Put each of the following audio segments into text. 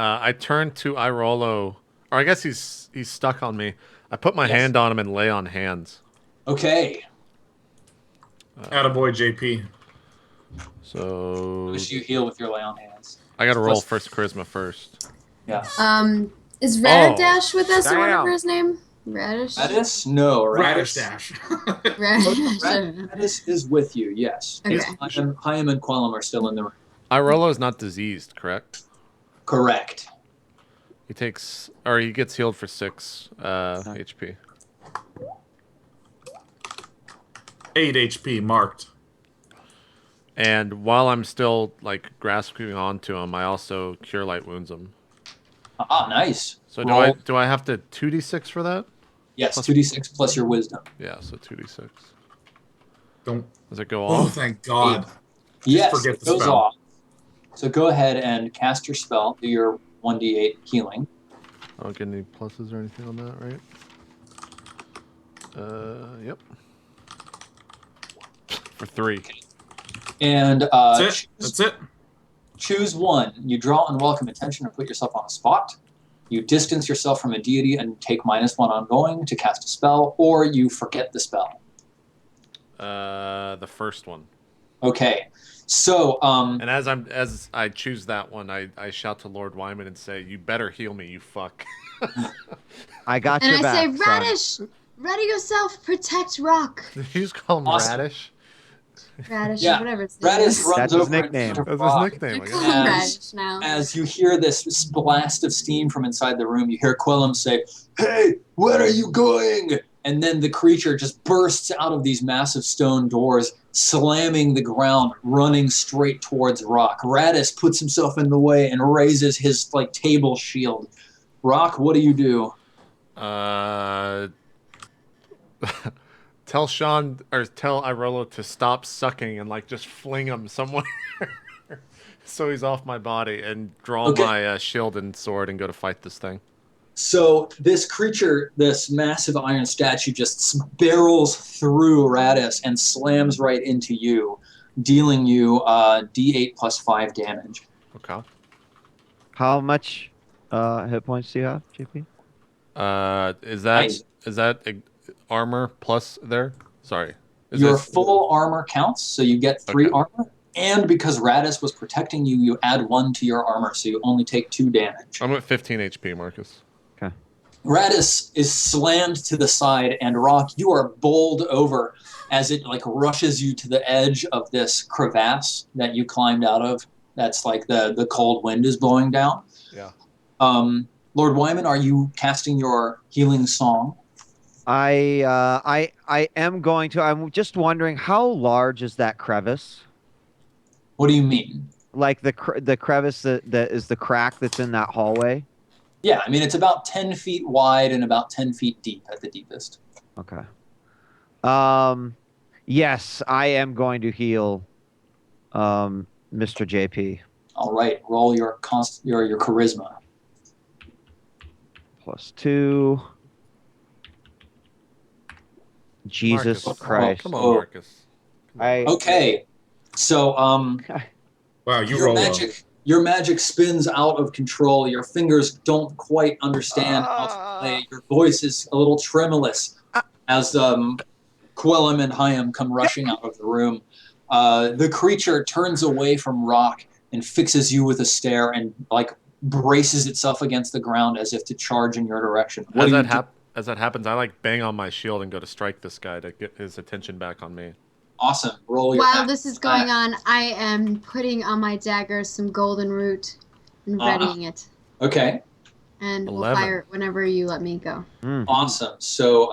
I turn to Irolo, or I guess he's stuck on me. I put my hand on him and lay on hands. Okay. Attaboy, JP. So Wish you heal with your lay on hands. I gotta roll first charisma first. Yeah. Is Radidash with us or whatever his name? Radish? Radish? No, Radish Dash. Radish is with you, yes. Okay. Hyam and Quellum are still in the room. Irolo is not diseased, correct? Correct. He gets healed for 6 HP. 8 HP marked. And while I'm still like grasping onto him, I also cure light wounds him. Ah, nice. So do I have to 2d6 for that? Yes, 2d6 plus your wisdom. Yeah, so 2d6. Does it go off? Oh, thank God. Yes, it goes off. So go ahead and cast your spell. Do your 1d8 healing. I don't get any pluses or anything on that, right? Yep. For 3. Okay. And That's it. Choose one. You draw unwelcome attention or put yourself on a spot. You distance yourself from a deity and take -1 ongoing to cast a spell, or you forget the spell. The first one. Okay. So and as I choose that one, I shout to Lord Wyman and say, "You better heal me, you fuck." I got your back. And I say, Radish, ready yourself, protect Rock. Did you just call him Radish? Radish, yeah. whatever it's Radish runs That's over his nickname. That's his nickname. Radish now. As you hear this blast of steam from inside the room, you hear Quellum say, "Hey, where are you going?" And then the creature just bursts out of these massive stone doors, slamming the ground, running straight towards Rock. Radis puts himself in the way and raises his table shield. Rock, what do you do? Tell Sean or tell Irolo to stop sucking and just fling him somewhere so he's off my body and draw my shield and sword and go to fight this thing. So this creature, this massive iron statue, just barrels through Radis and slams right into you, dealing you D8 plus 5 damage. Okay. How much hit points do you have, JP? Is that armor plus there? Sorry. Your full armor counts, so you get 3 armor. And because Radis was protecting you, you add 1 to your armor, so you only take 2 damage. I'm at 15 HP, Marcus. Okay. Radis is slammed to the side, and Rock, you are bowled over as it rushes you to the edge of this crevasse that you climbed out of. That's the cold wind is blowing down. Yeah. Lord Wyman, are you casting your healing song? I am going to. I'm just wondering, how large is that crevice? What do you mean? Like the crevice that is the crack that's in that hallway? Yeah, I mean it's about 10 feet wide and about 10 feet deep at the deepest. Okay. Yes, I am going to heal Mr. JP. All right, roll your charisma. +2. Jesus Marcus. Christ. Come on, Marcus. Okay. So wow, your magic spins out of control. Your fingers don't quite understand how to play. Your voice is a little tremulous as Quellum and Hyam come rushing out of the room. The creature turns away from Rock and fixes you with a stare and braces itself against the ground as if to charge in your direction. As that happens, I bang on my shield and go to strike this guy to get his attention back on me. Awesome. Roll your While this is going on, I am putting on my dagger some golden root and readying it. Okay. And 11. we'll fire it whenever you let me go. Awesome. So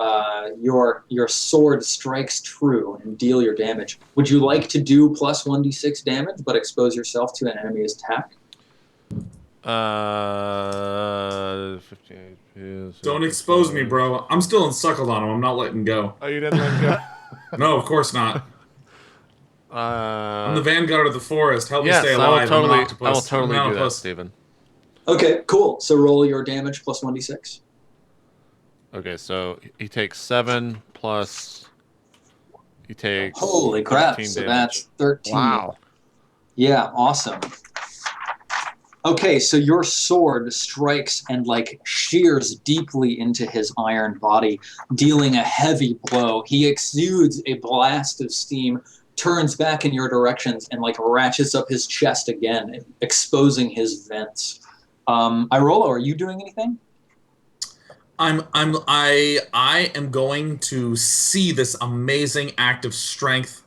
your sword strikes true and deal your damage. Would you like to do plus 1d6 damage but expose yourself to an enemy's attack? 15. Don't expose me, bro. I'm still encircled on him. I'm not letting go. Oh, you didn't let him go? No, of course not. I'm the vanguard of the forest. Help me stay alive. I will totally do that, Steven. Okay, cool. So roll your damage plus 1d6. Okay, so he takes 7 plus... He takes... Holy crap, so damage. that's 13. Wow. Yeah, awesome. Okay, so your sword strikes and like shears deeply into his iron body, dealing a heavy blow. He exudes a blast of steam, turns back in your directions, and like ratchets up his chest again, exposing his vents. Irolo, are you doing anything? I am going to see this amazing act of strength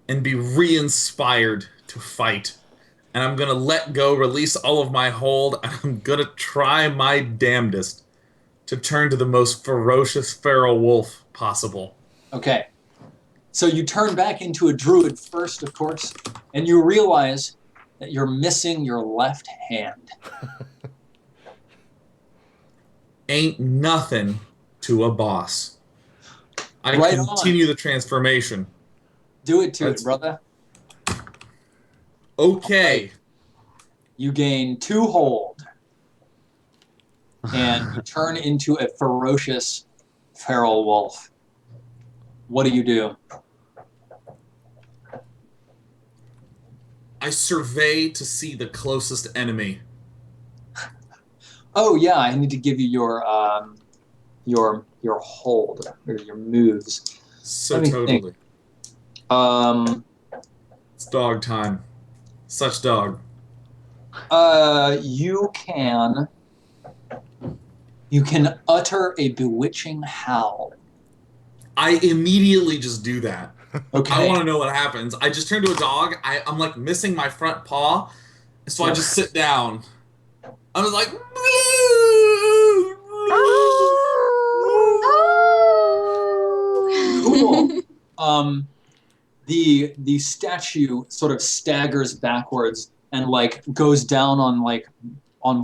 and be re-inspired to fight. And I'm gonna let go, release all of my hold, and I'm gonna try my damnedest to turn to the most ferocious feral wolf possible. Okay. So you turn back into a druid first, of course, and you realize that you're missing your left hand. Ain't nothing to a boss. I Right continue on. the transformation. Do it to That's- it, brother. Okay. Right. You gain 2 hold, and you turn into a ferocious feral wolf. What do you do? I survey to see the closest enemy. Oh yeah, I need to give you your hold or your moves. So Let me totally. think. Um, It's dog time. Such dog. you can utter a bewitching howl. I immediately just do that. Okay. I want to know what happens. I just turn to a dog. I'm like missing my front paw, so I just sit down. I was like, Cool. The statue sort of staggers backwards and like goes down on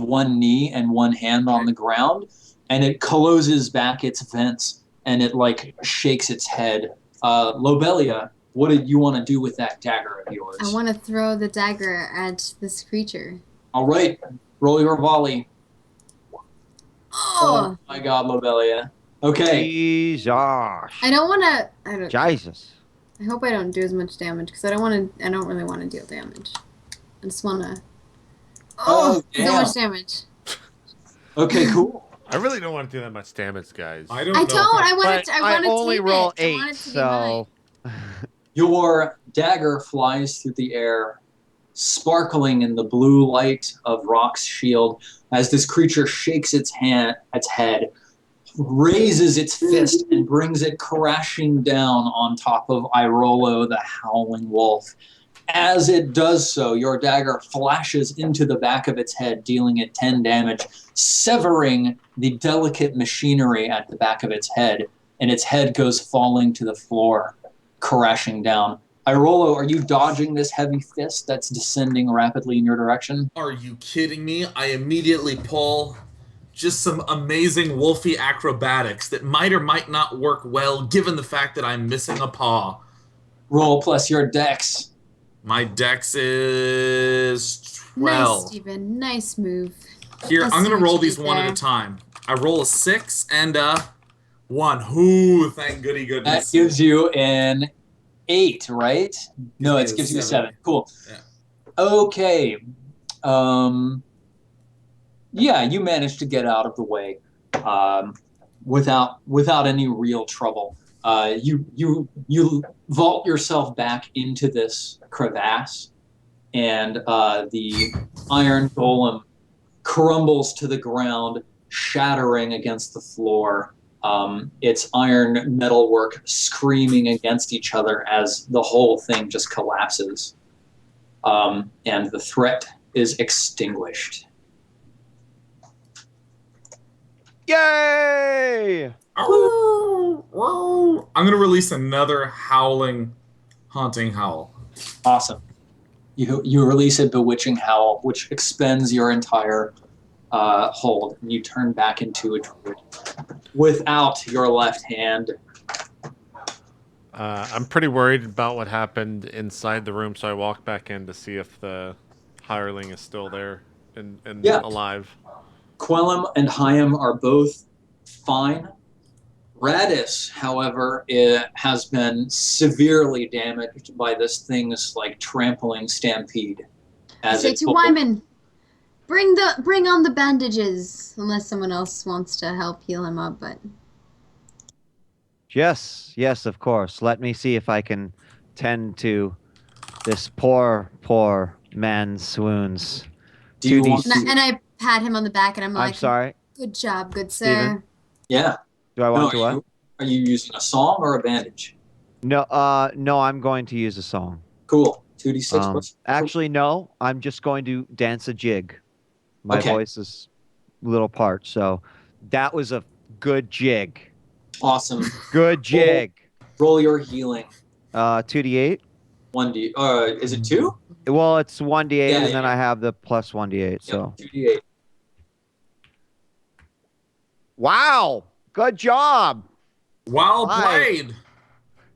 one knee and one hand on the ground, and it closes back its vents and it like shakes its head. Lobelia, what did you want to do with that dagger of yours? I want to throw the dagger at this creature. All right, roll your volley. Oh, My God, Lobelia. Okay. Jesus. I don't want to. I don't. Jesus. I hope I don't do as much damage because I don't want to. I don't really want to deal damage. I just want to. Oh, so damn. much damage. Okay, cool. I really don't want to do that much damage, guys. I don't I know. don't. I want But to. I want to only take roll it. I want 8, it to be mine. so Your dagger flies through the air, sparkling in the blue light of Rock's shield as this creature shakes its head, raises its fist, and brings it crashing down on top of Irolo, the howling wolf. As it does so, your dagger flashes into the back of its head, dealing it 10 damage, severing the delicate machinery at the back of its head, and its head goes falling to the floor, crashing down. Irolo, are you dodging this heavy fist that's descending rapidly in your direction? Are you kidding me? I immediately pull just some amazing wolfy acrobatics that might or might not work well given the fact that I'm missing a paw. Roll plus your dex. My dex is 12. Nice, Steven. Nice move. Here, I I'm see going to what roll you these did one at there. a time. I roll a 6 and a 1. Ooh, thank goody That goodness. gives you an 8, right? No, me it a gives you a 7. 7. Cool. Yeah. Okay. Yeah, you managed to get out of the way without any real trouble. You vault yourself back into this crevasse, and the iron golem crumbles to the ground, shattering against the floor. Its iron metalwork screaming against each other as the whole thing just collapses. And the threat is extinguished. yay! I'm going to release another howling, haunting howl. Awesome. You release a bewitching howl, which expends your entire hold, and you turn back into a druid without your left hand. I'm pretty worried about what happened inside the room, so I walk back in to see if the hireling is still there and Yeah. alive. Quellum and Hyam are both fine. Radis, however, has been severely damaged by this thing's like trampling stampede. As Say it to pulled- Wyman, bring on the bandages, unless someone else wants to help heal him up. But Yes, yes, of course. Let me see if I can tend to this poor, poor man's wounds. Do you 2D want to? and I pat him on the back, and I'm I'm like, sorry. "Good job, good sir." Steven? Yeah. Do I No, want to what? are you using a song or a bandage? No, no, I'm going to use a song. Cool. 2d6 plus. Actually, no, I'm just going to dance a jig. My Okay. voice is a little parched, so that was a good jig. Awesome. Good jig. Roll your healing. 2d8. 1d. Is it 2? Well, it's 1d8, Yeah, and then yeah. I have the plus 1d8. Yep, So 2d8. wow, good job. Well Hi. played.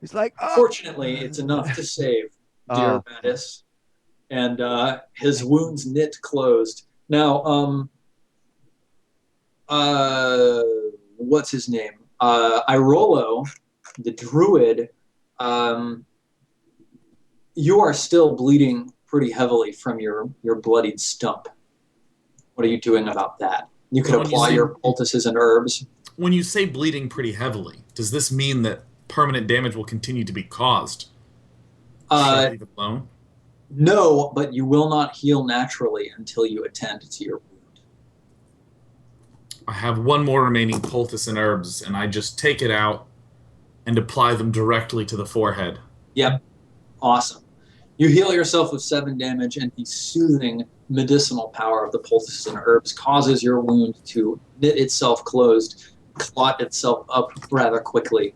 He's like, oh. Fortunately, it's enough to save dear Oh. Mattis, and his wounds knit closed. Now, what's his name? Irolo, the druid. You are still bleeding pretty heavily from your bloodied stump. What are you doing about that? You could Well, apply your poultices and herbs. When you say bleeding pretty heavily, does this mean that permanent damage will continue to be caused? Should I leave it alone? No, but you will not heal naturally until you attend to your wound. I have one more remaining poultice and herbs, and I just take it out and apply them directly to the forehead. Yep. Awesome. You heal yourself with 7 damage, and the soothing medicinal power of the poultices and herbs causes your wound to knit itself closed, clot itself up rather quickly,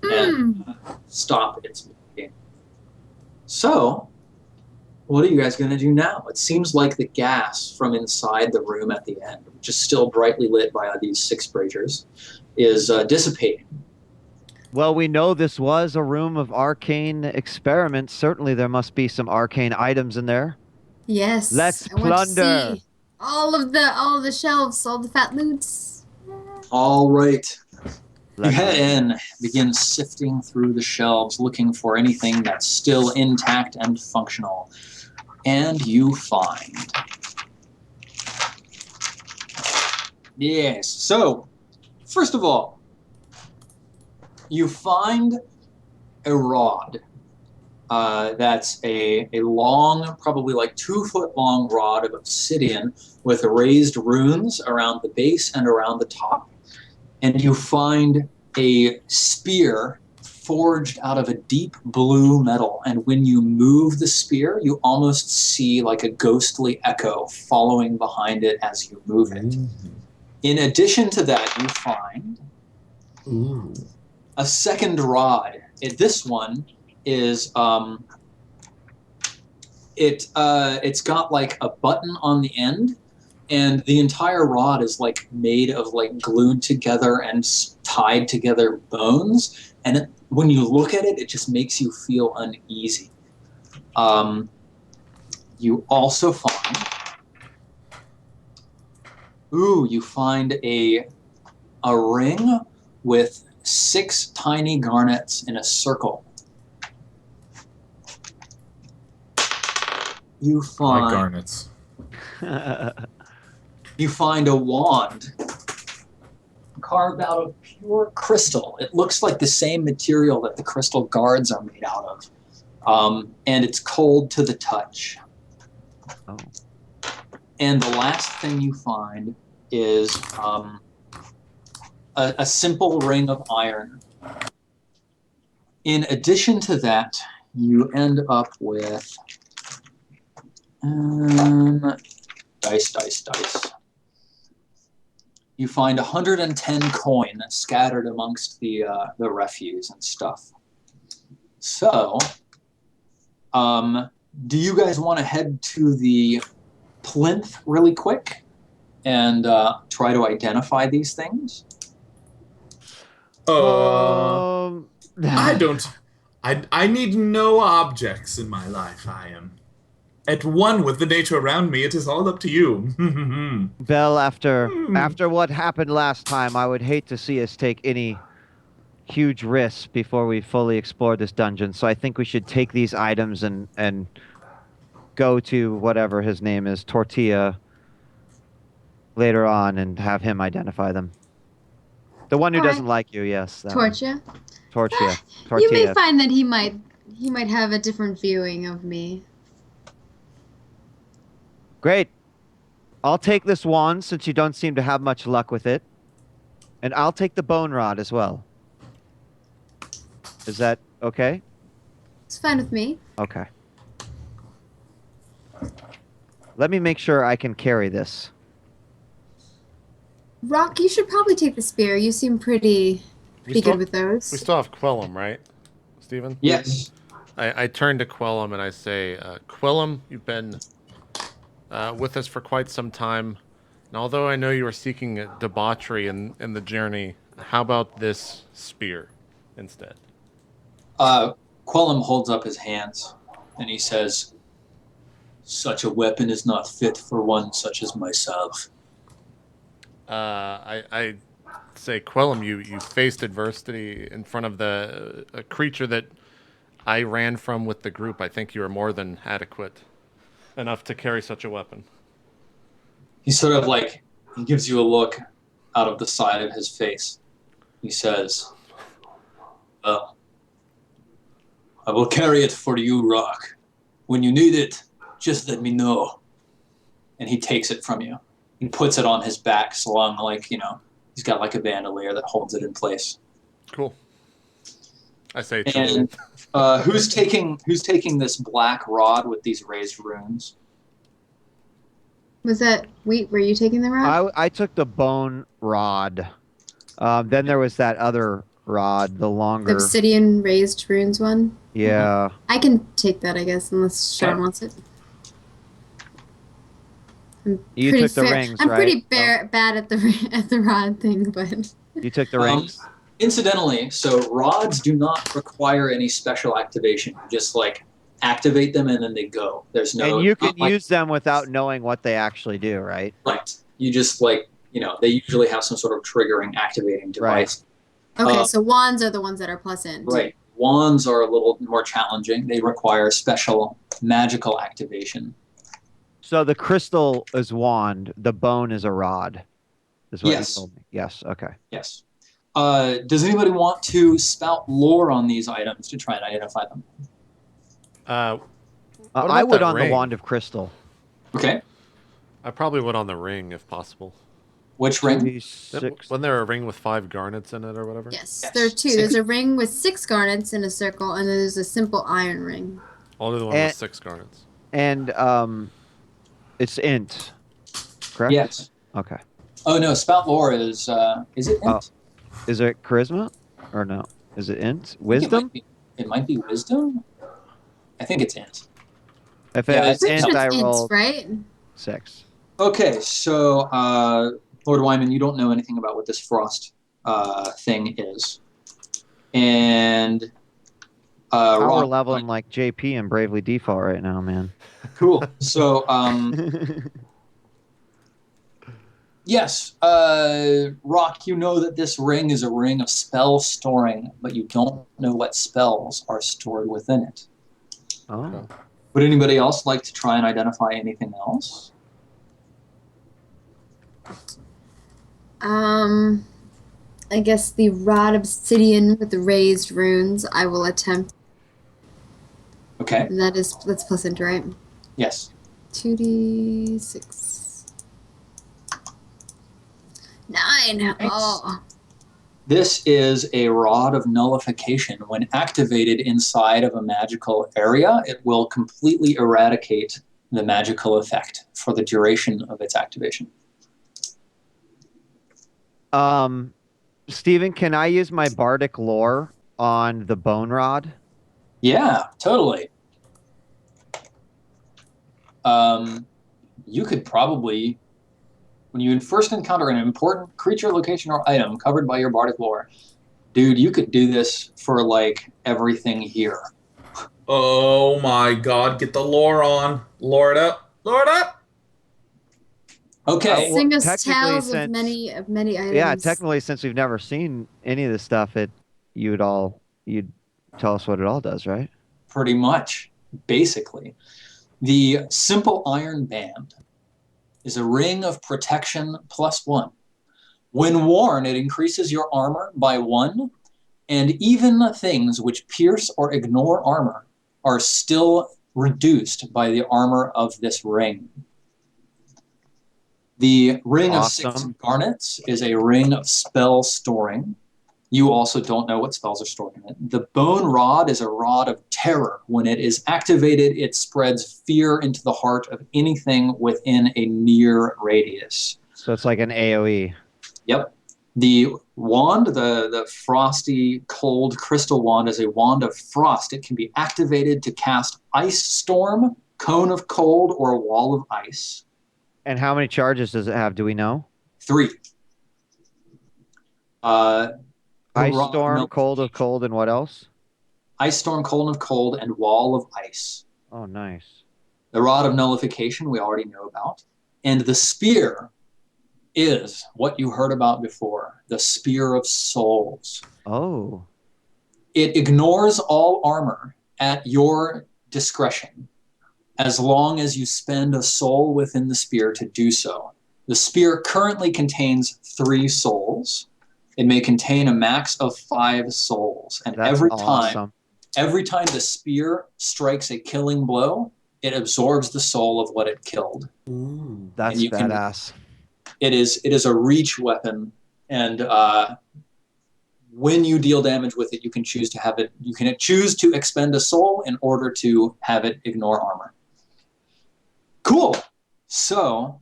and stop its bleeding. So, what are you guys going to do now? It seems like the gas from inside the room at the end, which is still brightly lit by these 6 braziers, is dissipating. Well, we know this was a room of arcane experiments. Certainly there must be some arcane items in there. Yes. Let's I want to plunder. see all of the shelves, all the fat loots. All right. You Let's- head in, begin sifting through the shelves, looking for anything that's still intact and functional. And you find... Yes. So, first of all, you find a rod. That's a long, probably like 2-foot long rod of obsidian with raised runes around the base and around the top. And you find a spear forged out of a deep blue metal. And when you move the spear, you almost see like a ghostly echo following behind it as you move it. In addition to that, you find a second rod. This one is it's got like a button on the end, and the entire rod is like made of like glued together and tied together bones. And when you look at it, it just makes you feel uneasy. You also find, you find a ring with 6 tiny garnets in a circle. You My find garnets. you find a wand carved out of pure crystal. It looks like the same material that the crystal guards are made out of. And it's cold to the touch. Oh. And the last thing you find is a simple ring of iron. In addition to that, you end up with dice. You find 110 coin scattered amongst the refuse and stuff. So, do you guys want to head to the plinth really quick and try to identify these things? I don't. I need no objects in my life. I am at one with the nature around me. It is all up to you. Bell, after what happened last time, I would hate to see us take any huge risks before we fully explore this dungeon. So I think we should take these items and go to whatever his name is, Tortilla, later on and have him identify them. The one who Alright. doesn't like you, yes. that one. Torcha. Tortilla. You may Tortilla. find that he might have a different viewing of me. Great. I'll take this wand since you don't seem to have much luck with it. And I'll take the bone rod as well. Is that okay? It's fine with me. Okay. Let me make sure I can carry this. Rock, you should probably take the spear. You seem pretty good with those. We still have Quellum, right, Steven? Yes. I turn to Quellum and I say, Quellum, you've been with us for quite some time. And although I know you are seeking debauchery in the journey, how about this spear instead? Quellum holds up his hands and he says, "Such a weapon is not fit for one such as myself." I say, Quellum, you faced adversity in front of a creature that I ran from with the group. I think you are more than adequate enough to carry such a weapon. He sort of he gives you a look out of the side of his face. He says, "Well, I will carry it for you, Rock. When you need it, just let me know." And he takes it from you and puts it on his back, slung he's got a bandolier that holds it in place. Cool. I say, And who's taking this black rod with these raised runes? Was that Wheat? Were you taking the rod? I took the bone rod. Then there was that other rod, the The longer. obsidian raised runes one. Yeah. I can take that, I guess, unless Sean Okay. wants it. You took the rings, I'm right? pretty bad at the rod thing, but You took the rings? Incidentally, so rods do not require any special activation. You just activate them and then they go. There's no. And you can not use them without knowing what they actually do, right? right. You just they usually have some sort of triggering activating device. okay. So wands are the ones that are pleasant. Right. Wands are a little more challenging. They require special magical activation. So the crystal is wand, the bone is a rod. Is what Yes. you told me. Yes, okay. Yes. Does anybody want to spout lore on these items to try and identify them? what I about would that on ring? the wand of crystal. Okay. I probably would on the ring if possible. Which ring? 2d6. Wasn't there a ring with 5 garnets in it or whatever? Yes, Yes. there are two. There's a ring with 6 garnets in a circle, and then there's a simple iron ring. I'll do the one And- with 6 garnets. And it's int, correct? Yes. Okay. Oh no, spout lore is it int? Oh. Is it charisma? Or no? Is it int? I think Wisdom? It might be wisdom. I think it's int. If it Yeah, was it's int, I It's rolled right? 6. Okay, so Lord Wyman, you don't know anything about what this frost thing is, and Power Rock, leveling like JP and Bravely Default right now, man. cool. So yes, Rock, you know that this ring is a ring of spell storing, but you don't know what spells are stored within it. Oh. Would anybody else like to try and identify anything else? I guess the rod obsidian with the raised runes. I will attempt. Okay. And that's pleasant, right? Yes. 2d6. 9. Oh. This is a rod of nullification. When activated inside of a magical area, it will completely eradicate the magical effect for the duration of its activation. Steven, can I use my bardic lore on the bone rod? Yeah, totally. You could probably, when you first encounter an important creature, location, or item covered by your bardic lore, dude, you could do this for everything here. Oh my god, get the lore on. Lore it up. Lore it up. Okay. Sing us technically tales of since- many items. Yeah, technically, since we've never seen any of this stuff, you'd tell us what it all does, right? Pretty much, basically. The simple iron band is a ring of protection +1. When worn, it increases your armor by 1, and even things which pierce or ignore armor are still reduced by the armor of this ring. The ring of 6 garnets is a ring of spell storing. You also don't know what spells are stored in it. The bone rod is a rod of terror. When it is activated, it spreads fear into the heart of anything within a near radius. So it's like an AoE. Yep. The wand, the frosty, cold crystal wand, is a wand of frost. It can be activated to cast Ice Storm, Cone of Cold, or Wall of Ice. And how many charges does it have? Do we know? 3. Ice Storm, Cold of Cold, and what else? Ice Storm, Cold of Cold, and Wall of Ice. Oh, nice. The Rod of Nullification we already know about. And the Spear is what you heard about before, the Spear of Souls. Oh. It ignores all armor at your discretion, as long as you spend a soul within the spear to do so. The spear currently contains 3 souls. It may contain a max of 5 souls. And That's awesome. every time the spear strikes a killing blow, it absorbs the soul of what it killed. Ooh. That's badass. It is a reach weapon, and when you deal damage with it, you can choose to have it. You can choose to expend a soul in order to have it ignore armor. Cool. So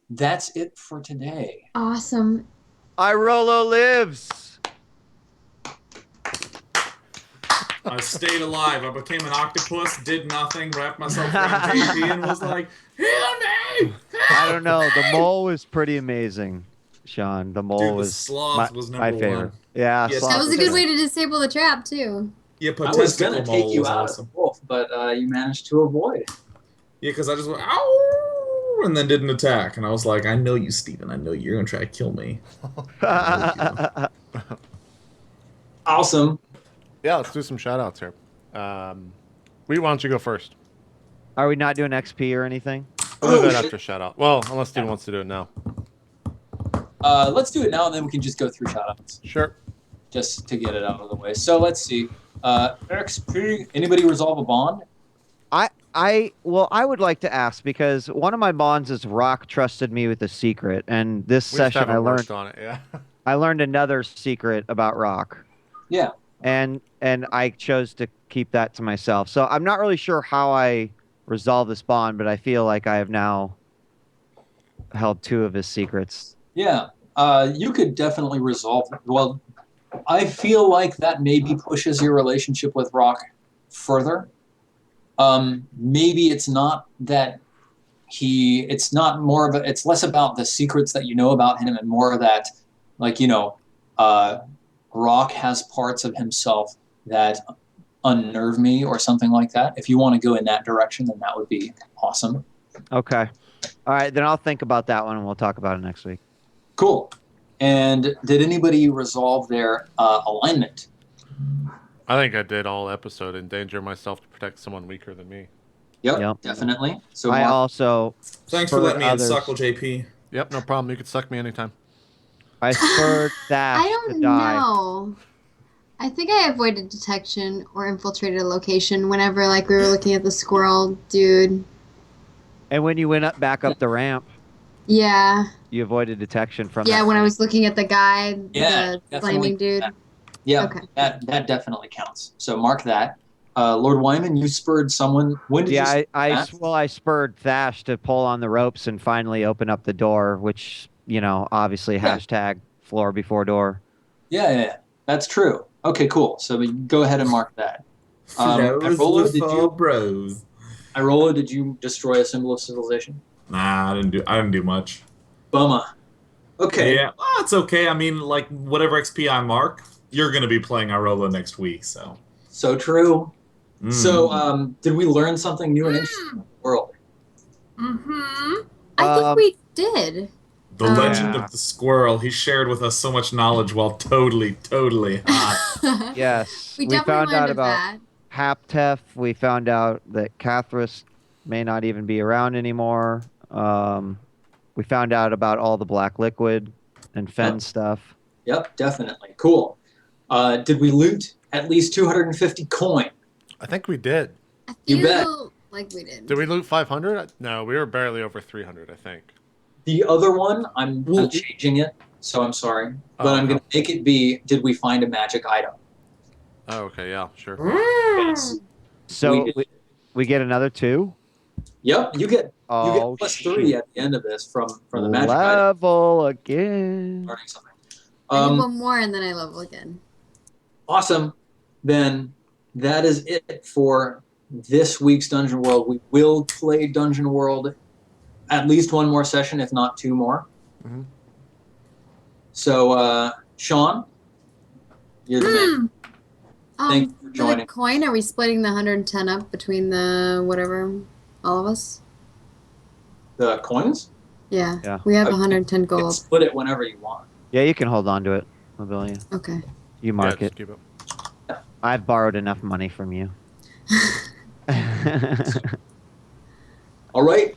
that's it for today. Awesome. Irolo lives. I stayed alive. I became an octopus, did nothing, wrapped myself around JP, and was like, "Heal me!" I don't know. The mole was pretty amazing, Sean. The mole Dude, was sloth was my number favorite. 1. Yeah, Yes, sloth That was a good good. way to disable the trap, too. Yeah, I was testicle going to take mole you was out awesome. as a wolf, but you managed to avoid. Yeah, because I just went, ow, and then didn't attack. And I was like, I know you, Steven. I know you're going to try to kill me. Awesome. Yeah, let's do some shout-outs here. Why don't you go first? Are we not doing XP or anything? We'll do that after shout-out. Well, unless Steven wants to do it now. Let's do it now, and then we can just go through shoutouts. Sure. Just to get it out of the way. So let's see. XP. Anybody resolve a bond? Well, I would like to ask, because one of my bonds is Rock trusted me with a secret, and this We just session I haven't learned worked on it, yeah. I learned another secret about Rock. Yeah. And I chose to keep that to myself. So I'm not really sure how I resolve this bond, but I feel like I have now held 2 of his secrets. Yeah. You could definitely resolve it. Well, I feel like that maybe pushes your relationship with Rock further. Maybe it's not that it's less about the secrets that you know about him and more that, like, Rock has parts of himself that unnerve me or something like that. If you want to go in that direction, then that would be awesome. Okay. All right, then I'll think about that one and we'll talk about it next week. Cool. And did anybody resolve their alignment? I think I did all episode endanger myself to protect someone weaker than me. Yep. Definitely. So I also Thanks for letting me unsuckle, JP. Yep, no problem. You can suck me anytime. I spurred Thatch I don't to die. know. I think I avoided detection or infiltrated a location whenever, we were looking at the squirrel dude. And when you went back up the ramp, Yeah. you avoided detection from Yeah, that when I thing. was looking at the guy, Yeah, the flaming dude. Yeah, Okay. that definitely counts. So mark that. Lord Wyman, you spurred someone. When did you? Yeah, that? I spurred Thatch to pull on the ropes and finally open up the door, which, obviously hashtag floor before door. Yeah, that's true. Okay, cool. So we go ahead and mark that. Irolo, did you destroy a symbol of civilization? Nah, I didn't do much. Bummer. Okay. Yeah, well, it's okay. I mean, whatever XP I mark, you're going to be playing Irola next week, so. So true. Mm. So, did we learn something new and interesting in the world? Mm-hmm. I think we did. The legend of the squirrel. He shared with us so much knowledge while totally hot. Yes. We definitely found learned out of about that. Haptef. We found out that Cathris may not even be around anymore. We found out about all the black liquid and Fen Yep. stuff. Yep, definitely. Cool. Did we loot at least 250 coin? I think we did. I You feel bet. like we did. Did we loot 500? No, we were barely over 300, I think. The other one, I'm Well- changing it, so I'm sorry. But Oh, I'm going okay. to make it be, did we find a magic item? Oh, okay, yeah, sure. Yes. So did. we get another 2. Yep, you get Oh, +3 shit. at the end of this from the magic item. Level again. Learning something. I need one more and then I level again. Awesome. Then that is it for this week's Dungeon World. We will play Dungeon World at least one more session, if not 2 more. Mhm. So, Sean, you're the man. Thank you for For the joining. coin, are we splitting the 110 up between the whatever, all of us? The coins? Yeah. Yeah. We have Okay. 110 You can gold. split it whenever you want. Yeah, you can hold on to it, Mobilia. Okay. You Yeah, mark just it. keep it. I've borrowed enough money from you. All right.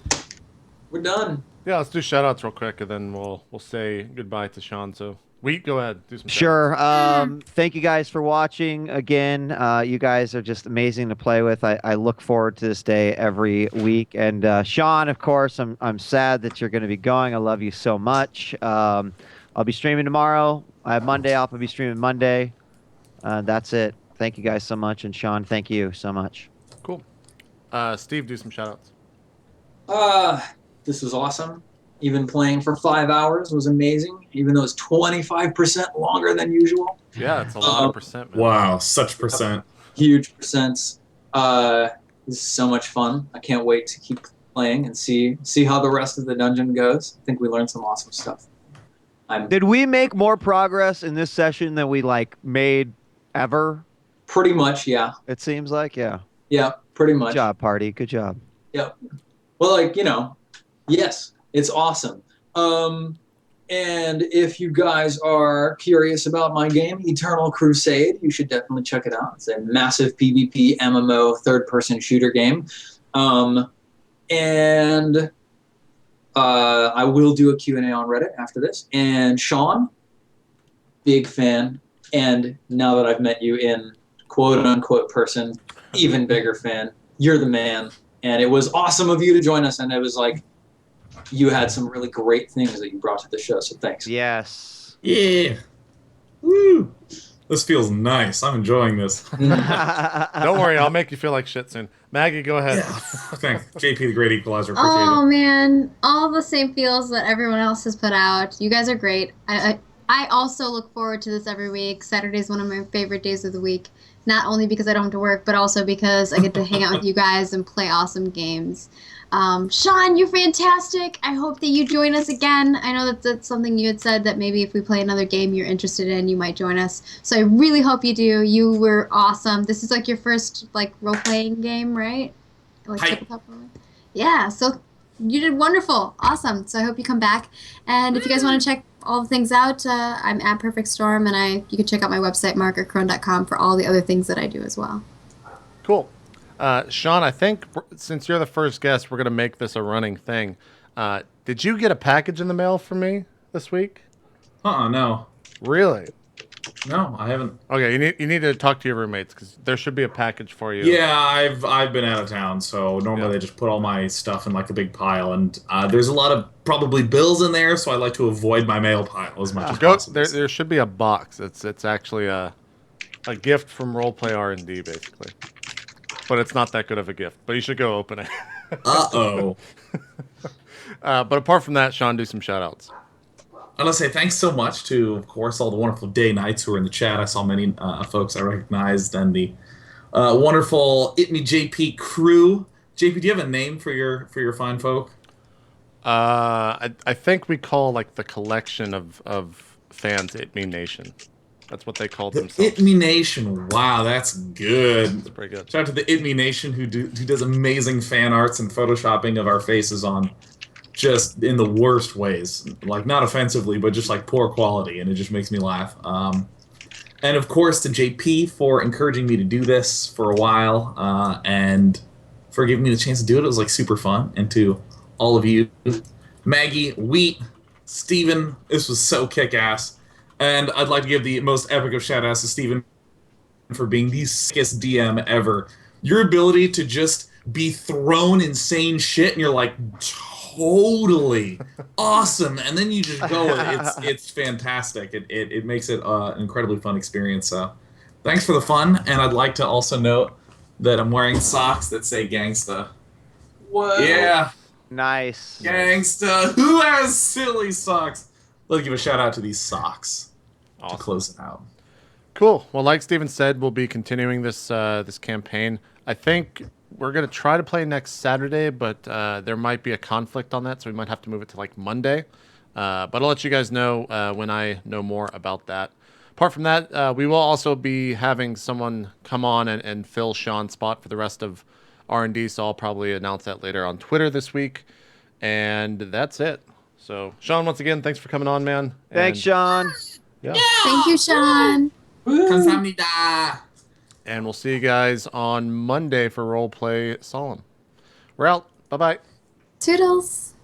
We're done. Yeah, let's do shoutouts real quick, and then we'll say goodbye to Sean. So, Wheat, go ahead, do some. Sure. Thank you guys for watching again. You guys are just amazing to play with. I look forward to this day every week. And Sean, of course, I'm sad that you're going to be going. I love you so much. I'll be streaming tomorrow. I have Monday off. I'll be streaming Monday. That's it. Thank you guys so much. And Sean, thank you so much. Cool. Steve, do some shoutouts. This was awesome. Even playing for 5 hours was amazing, even though it's 25% longer than usual. Yeah, it's a lot of percent, man. Wow, such percent. Huge percents. This is so much fun. I can't wait to keep playing and see how the rest of the dungeon goes. I think we learned some awesome stuff. I'm Did we make more progress in this session than we made ever? pretty much, yeah. It seems like, yeah. Yeah, pretty Good much. job, party. Good job. Yep. Well, yes, it's awesome. And if you guys are curious about my game, Eternal Crusade, you should definitely check it out. It's a massive PvP MMO third-person shooter game. And I will do a Q&A on Reddit after this. And Sean, big fan. And now that I've met you in quote-unquote person, even bigger fan. You're the man. And it was awesome of you to join us. And it was like, you had some really great things that you brought to the show. So thanks. Yes. Yeah. Woo. This feels nice. I'm enjoying this. Don't worry, I'll make you feel like shit soon. Maggie, go ahead. Thanks. JP the Great Equalizer. Appreciate Oh it. man, all the same feels that everyone else has put out. You guys are great. I also look forward to this every week. Saturday's one of my favorite days of the week. Not only because I don't have to work, but also because I get to hang out with you guys and play awesome games. Sean, you're fantastic. I hope that you join us again. I know that's something you had said that maybe if we play another game you're interested in, you might join us. So I really hope you do. You were awesome. This is like your first role-playing game, right? Hi. Tabletop role? Yeah, so you did wonderful. Awesome. So I hope you come back. And if you guys want to check all the things out, I'm at Perfect Storm, and you can check out my website, margaretcrone.com, for all the other things that I do as well. Cool. Sean, I think since you're the first guest, we're going to make this a running thing. Did you get a package in the mail from me this week? No. Really? No, I haven't. Okay, you need to talk to your roommates because there should be a package for you. Yeah, I've been out of town, so normally Yeah. they just put all my stuff in a big pile, and there's a lot of probably bills in there, so I like to avoid my mail pile as much as possible. There should be a box. It's actually a gift from RollPlay R&D, basically. But it's not that good of a gift. But you should go open it. Uh-oh. But apart from that, Sean, do some shout-outs. I want to say thanks so much to, of course, all the wonderful day nights who are in the chat. I saw many folks I recognized, and the wonderful itmeJP crew. JP, do you have a name for your fine folk? I think we call the collection of fans Itme Nation. That's what they called The themselves. Itme Nation. Wow, that's good. That's pretty good. Shout out to the Itme Nation who does amazing fan arts and photoshopping of our faces on just in the worst ways. Not offensively, but just poor quality, and it just makes me laugh. And of course to JP for encouraging me to do this for a while, and for giving me the chance to do it. It was super fun. And to all of you. Maggie, Wheat, Steven, this was so kick-ass. And I'd like to give the most epic of shout-outs to Steven for being the sickest DM ever. Your ability to just be thrown insane shit and you're like, totally awesome, and then you just go, it's fantastic. It makes it an incredibly fun experience. So thanks for the fun, and I'd like to also note that I'm wearing socks that say gangsta. Whoa. Yeah, Nice. gangsta. Who has silly socks? Let's give a shout out to these socks to close it out. Cool. Well, like Steven said, we'll be continuing this this campaign. I think we're going to try to play next Saturday, but there might be a conflict on that, so we might have to move it to like Monday. But I'll let you guys know when I know more about that. Apart from that, we will also be having someone come on and fill Sean's spot for the rest of R&D, so I'll probably announce that later on Twitter this week. And that's it. So, Sean, once again, thanks for coming on, man. Thanks, Sean. Yeah. Thank you, Sean. Kamsahamnida. And we'll see you guys on Monday for Roleplay Solemn. We're out. Bye-bye. Toodles.